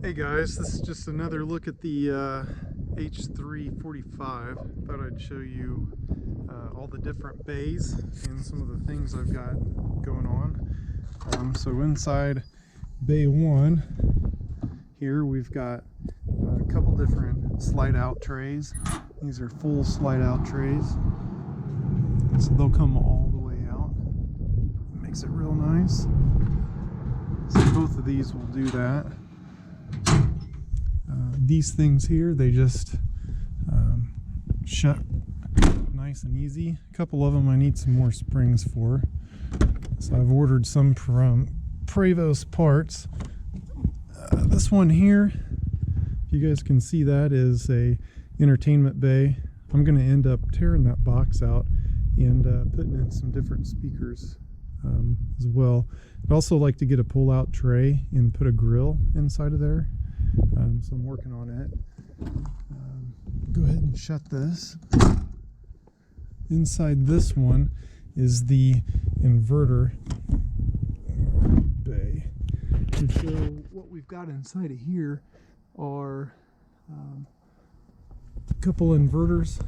Hey guys, this is just another look at the H3-45. Thought I'd show you all the different bays and some of the things I've got going on. So inside bay 1 here we've got a couple different slide out trays. These are full slide out trays, so they'll come all the way out. It makes it real nice. So both of these will do that. These things here, they just shut nice and easy. A couple of them I need some more springs for, so I've ordered some from Prevost parts. This one here, if you guys can see, that is a entertainment bay. I'm going to end up tearing that box out and putting in some different speakers as well. I'd also like to get a pull-out tray and put a grill inside of there. So I'm working on it. Go ahead and shut this. Inside this one is the inverter bay. And so what we've got inside of here are a couple inverters,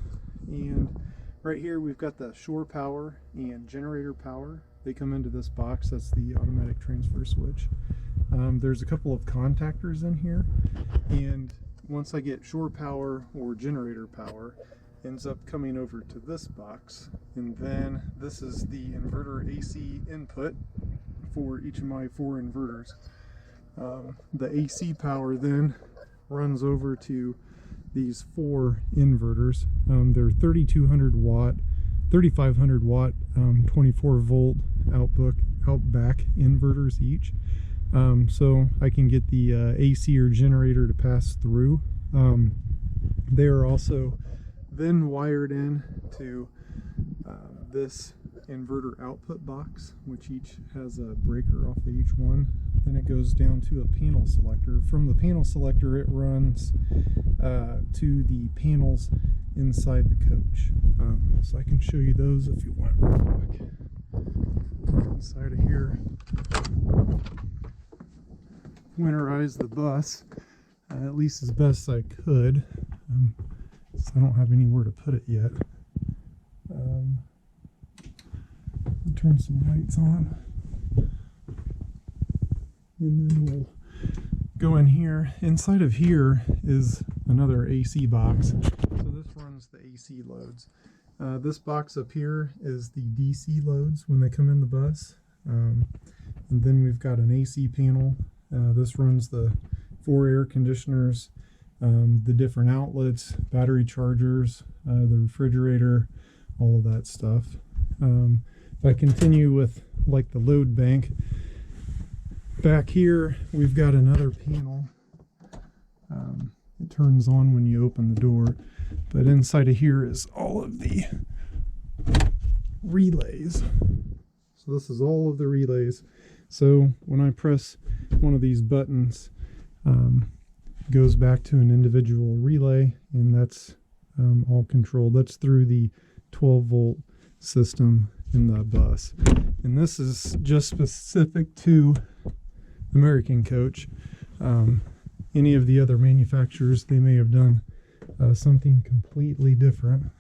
and right here we've got the shore power and generator power. They come into this box. That's the automatic transfer switch. There's a couple of contactors in here, and once I get shore power or generator power, ends up coming over to this box, and then this is the inverter AC input for each of my 4 inverters. The AC power then runs over to these 4 inverters. They're 3200 watt, 3500 watt, 24 volt outback inverters each. So I can get the AC or generator to pass through. They are also then wired in to this inverter output box, which each has a breaker off of each one. Then it goes down to a panel selector. From the panel selector, it runs to the panels inside the coach. So I can show you those if you want real quick. Inside of here, winterize the bus at least as best I could, so I don't have anywhere to put it yet. Turn some lights on, and then we'll go in here. Inside of here is another AC box, so this runs the AC loads. This box up here is the DC loads when they come in the bus, and then we've got an AC panel. This runs the 4 air conditioners, the different outlets, battery chargers, the refrigerator, all of that stuff. If I continue with like the load bank, back here we've got another panel. It turns on when you open the door, but inside of here is all of the relays. So this is all of the relays. So when I press one of these buttons, it goes back to an individual relay, and that's all controlled. That's through the 12 volt system in the bus. And this is just specific to American Coach. Any of the other manufacturers, they may have done something completely different.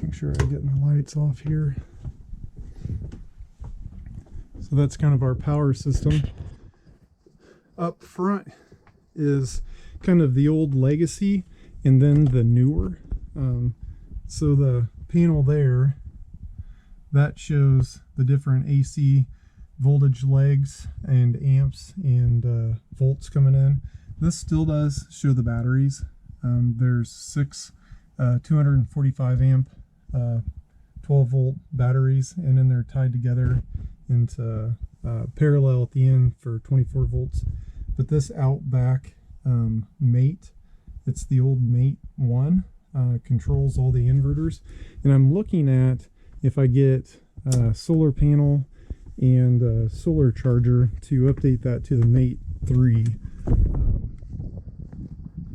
Make sure I get my lights off here. So that's kind of our power system. Up front is kind of the old legacy, and then the newer. So the panel there, that shows the different AC voltage legs and amps and volts coming in. This still does show the batteries. There's 6 245 amp 12 volt batteries, and then they're tied together into parallel at the end for 24 volts. But this outback mate, it's the old mate 1, controls all the inverters. And I'm looking at if I get a solar panel and a solar charger to update that to the mate 3.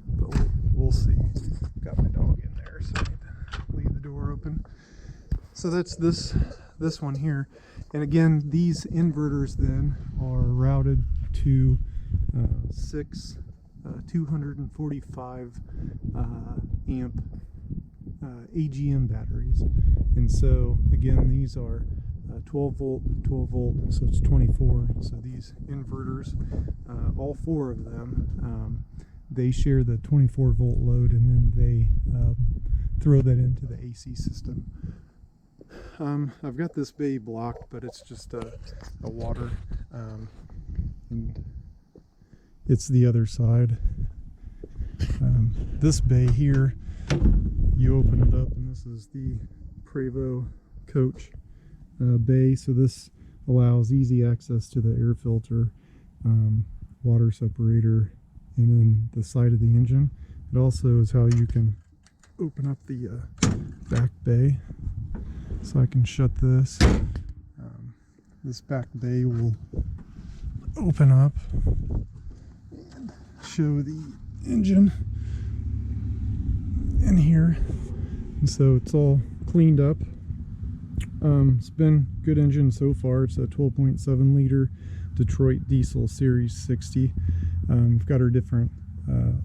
But we'll see. Got my dog in there, so I need to leave the door open. So that's this one here. And again, these inverters then are routed to 6 245 amp AGM batteries. And so again, these are 12 volt, so it's 24. So these inverters, all 4 of them, they share the 24 volt load, and then they throw that into the AC system. I've got this bay blocked, but it's just a water, and it's the other side. This bay here, you open it up, and this is the Prevost coach bay. So this allows easy access to the air filter, water separator, and then the side of the engine. It also is how you can open up the back bay. So I can shut this. This back bay will open up and show the engine in here. And so it's all cleaned up. It's been a good engine so far. It's a 12.7 liter Detroit diesel series 60. We've got our different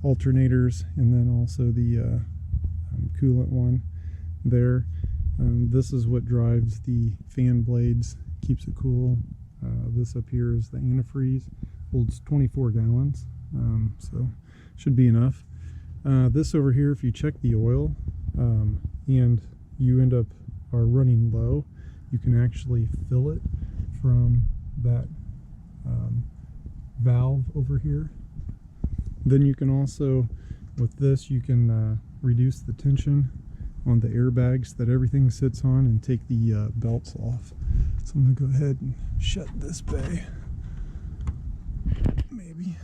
alternators, and then also the coolant one there. This is what drives the fan blades, keeps it cool. This up here is the antifreeze, holds 24 gallons, so should be enough. This over here, if you check the oil and you end up running low, you can actually fill it from that valve over here. Then you can also, with this, you can reduce the tension on the airbags that everything sits on and take the belts off. So I'm gonna go ahead and shut this bay. Maybe.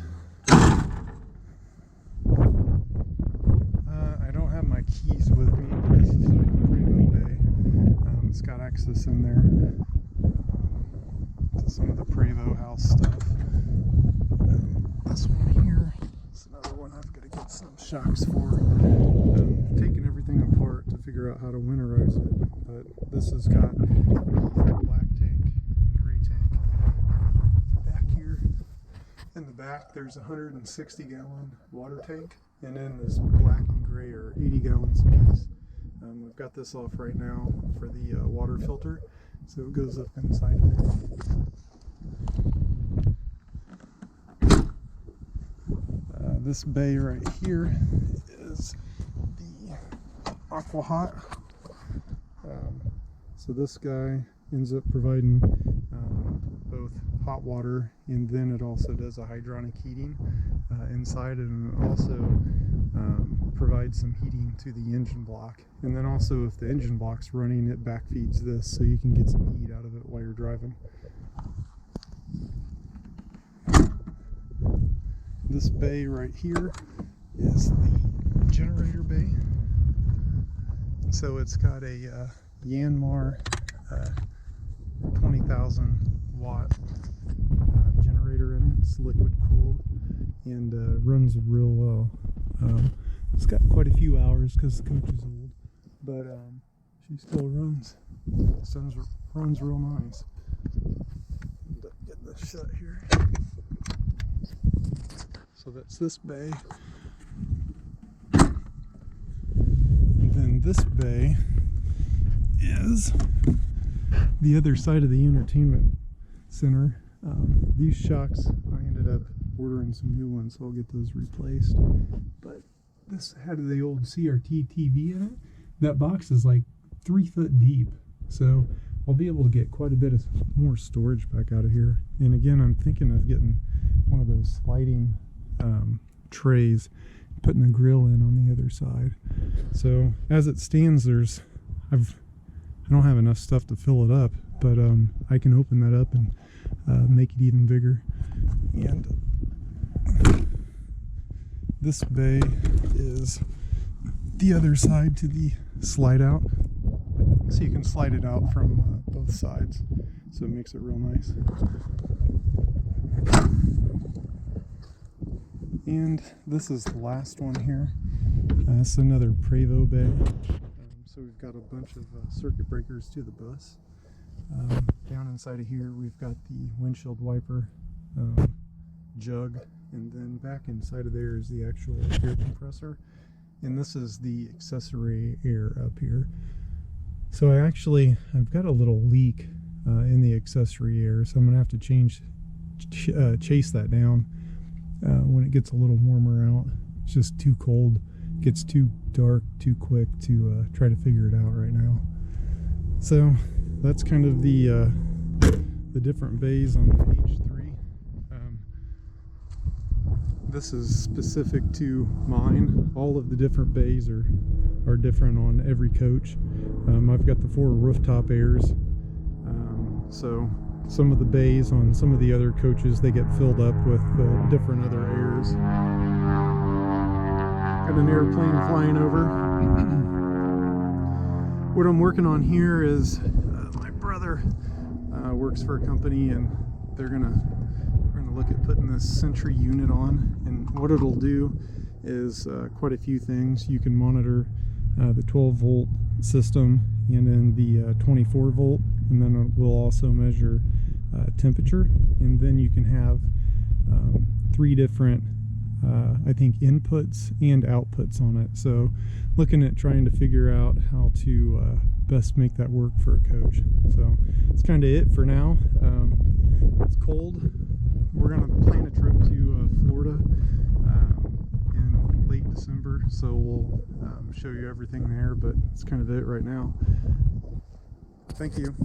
I don't have my keys with me, but this is like the Prevost bay. It's got access in there to some of the Prevost house stuff. This one here is another one I've got to get some shocks for. Taking everything apart to figure out how to winterize it, but this has got a black tank and gray tank back here. In the back there's a 160 gallon water tank, and then this black and gray are 80 gallons apiece. We've got this off right now for the water filter, so it goes up inside there. This bay right here is the Aqua Hot. So this guy ends up providing both hot water, and then it also does a hydronic heating inside, and it also provides some heating to the engine block. And then also, if the engine block's running, it backfeeds this, so you can get some heat out of it while you're driving. This bay right here is the generator bay. So it's got a Yanmar 20,000 watt generator in it. It's liquid cooled and runs real well. It's got quite a few hours because the coach is old, but she still runs. Runs real nice. End up getting this shut here. So that's this bay. And then this bay is the other side of the entertainment center. These shocks, I ended up ordering some new ones, so I'll get those replaced. But this had the old CRT TV in it. That box is like 3 foot deep, so I'll be able to get quite a bit of more storage back out of here. And again, I'm thinking of getting one of those sliding trays, putting the grill in on the other side. So as it stands, I don't have enough stuff to fill it up, but I can open that up and make it even bigger. And this bay is the other side to the slide out, so you can slide it out from both sides, so it makes it real nice. And this is the last one here. It's another Prevost bay. So we've got a bunch of circuit breakers to the bus. Down inside of here we've got the windshield wiper jug, and then back inside of there is the actual air compressor, and this is the accessory air up here. So I've got a little leak in the accessory air, so I'm gonna have to chase that down when it gets a little warmer out. It's just too cold, gets too dark too quick to try to figure it out right now. So that's kind of the different bays on the H3. This is specific to mine. All of the different bays are different on every coach. I've got the 4 rooftop airs, so some of the bays on some of the other coaches, they get filled up with different other airs. Got an airplane flying over. What I'm working on here is my brother works for a company, and we're gonna look at putting this Sentry unit on, and what it'll do is quite a few things. You can monitor the 12 volt system and then the 24 volt, and then it will also measure temperature, and then you can have 3 different I think inputs and outputs on it. So looking at trying to figure out how to best make that work for a coach. So that's kind of it for now. It's cold. We're going to plan a trip to Florida in late December, so we'll show you everything there, but it's kind of it right now. Thank you.